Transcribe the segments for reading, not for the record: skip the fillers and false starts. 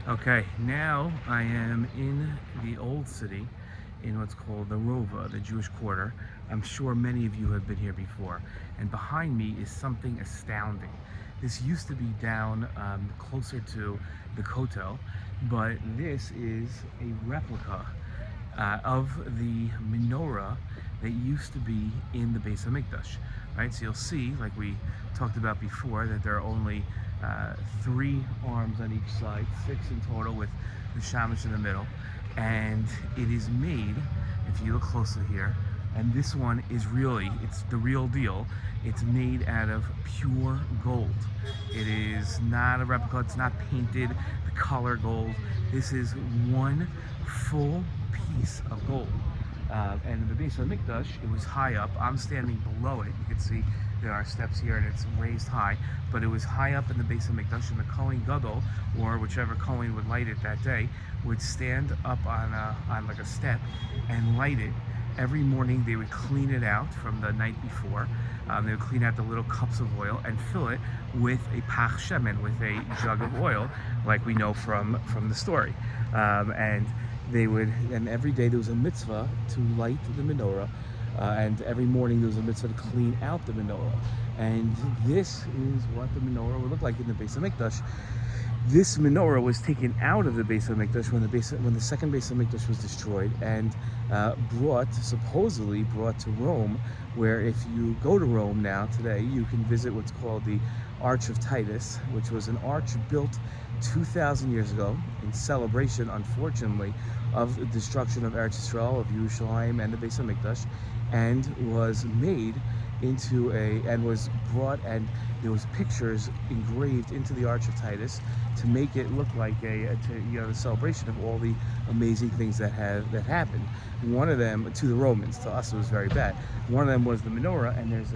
Okay, now I am in the old city in what's called the Rova, the Jewish quarter. I'm sure many of you have been here before. And behind me is something astounding. This used to be down closer to the Kotel, but this is a replica of the menorah that used to be in the Beis Hamikdash, right? So you'll see, like we talked about before, that there are only 3 arms on each side, 6 in total, with the shamash in the middle. And it is made, if you look closely here, and this one is really, it's the real deal. It's made out of pure gold. It is not a replica, it's not painted the color gold. This is one full piece of gold. And in the Beis Hamikdash, it was high up. I'm standing below it. You can see there are steps here and it's raised high, but it was high up in the Beis Hamikdash, and the Kohen Gadol, or whichever Kohen would light it that day, would stand up on like a step and light it. Every morning they would clean it out from the night before. They would clean out the little cups of oil and fill it with a pach shemen, with a jug of oil, like we know from the story. And every day there was a mitzvah to light the menorah, and every morning there was a mitzvah to clean out the menorah. And this is what the menorah would look like in the Beis Hamikdash. This menorah was taken out of the Beis Hamikdash when the second Beis Hamikdash was destroyed, and supposedly brought to Rome, where if you go to Rome now today, you can visit what's called the Arch of Titus, which was an arch built 2,000 years ago in celebration, unfortunately, of the destruction of Eretz Yisrael, of Yerushalayim and the Beis Hamikdash, and was made into and there was pictures engraved into the Arch of Titus to make it look like a celebration of all the amazing things that happened. One of them, to the Romans, to us it was very bad. One of them was the menorah, and there's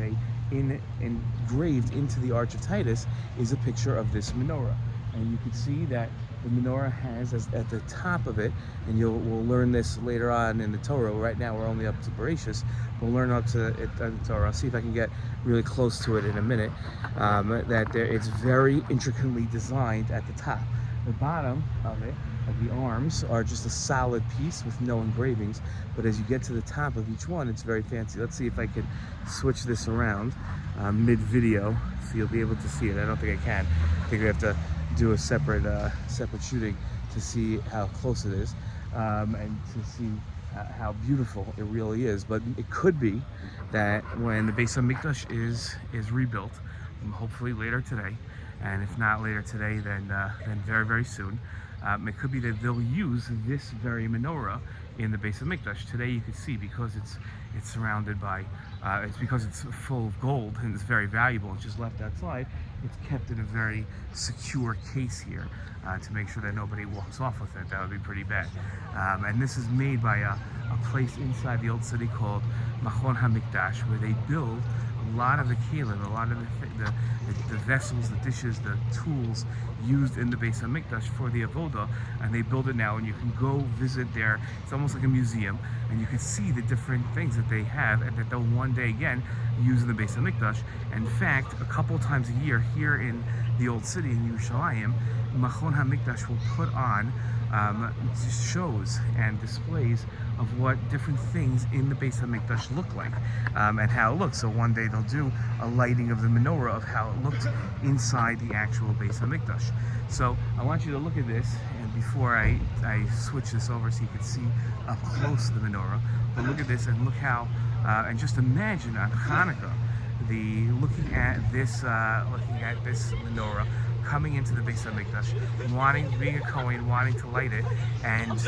engraved into the Arch of Titus is a picture of this menorah. And you can see that the menorah has at the top of it, and we'll learn this later on in the Torah. Right now we're only up to Bereshis. We'll learn up to it in the Torah. I'll see if I can get really close to it in a minute. It's very intricately designed at the top. The bottom of it, of the arms, are just a solid piece with no engravings, but as you get to the top of each one, it's very fancy. Let's see if I can switch this around mid-video so you'll be able to see it. I don't think I can. I think we have to do a separate shooting to see how close it is, and to see how beautiful it really is. But it could be that when the Beis Hamikdash is rebuilt, hopefully later today, and if not later today, then very, very soon, it could be that they'll use this very menorah in the Beis Hamikdash. Today you can see, because it's surrounded by, it's because it's full of gold and it's very valuable, it's just left outside. It's kept in a very secure case here to make sure that nobody walks off with it. That would be pretty bad. And this is made by a place inside the old city called Machon HaMikdash, where they build a lot of the kelim, a lot of the vessels, the dishes, the tools used in the Beis Hamikdash for the avoda, and they build it now, and you can go visit there. It's almost like a museum, and you can see the different things that they have and that they'll one day again use in the Beis Hamikdash. In fact, a couple times a year here in the old city in Yerushalayim, Machon HaMikdash will put on shows and displays of what different things in the Beis Hamikdash look like, and how it looks. So one day they'll do a lighting of the menorah of how it looked inside the actual Beis Hamikdash. So I want you to look at this, and before I switch this over so you can see up close the menorah, but look at this and look how, and just imagine on Hanukkah, looking at this menorah coming into the Beis Hamikdash, being a Kohen, wanting to light it, and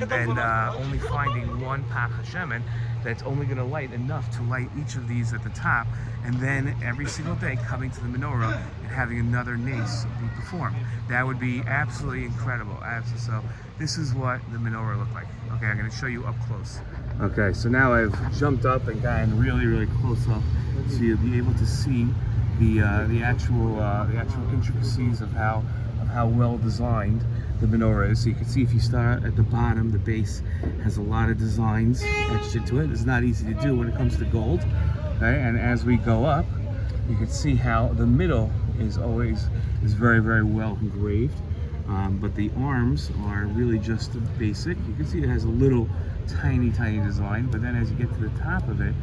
then only finding one pach shemen that's only going to light enough to light each of these at the top, and then every single day coming to the menorah and having another nace be performed. That would be absolutely incredible. Absolutely. So this is what the menorah looked like. Okay, I'm going to show you up close. Okay, so now I've jumped up and gotten really, really close up, so you'll be able to see the actual intricacies of how well designed the menorah is. So you can see, if you start at the bottom, the base has a lot of designs etched into it. It's not easy to do when it comes to gold. Okay, and as we go up, you can see how the middle is very, very well engraved. But the arms are really just basic. You can see it has a little tiny design, but then as you get to the top of it,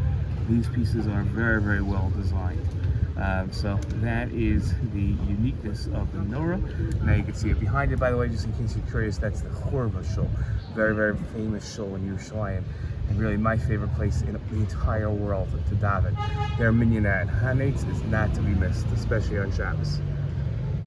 these pieces are very well designed. So that is the uniqueness of the menorah. Now you can see it behind it, by the way, just in case you're curious, that's the Chorva shul. Very famous shul in Yerushalayim, and really my favorite place in the entire world to daven. Their minyan at Hanetz is not to be missed, especially on Shabbos.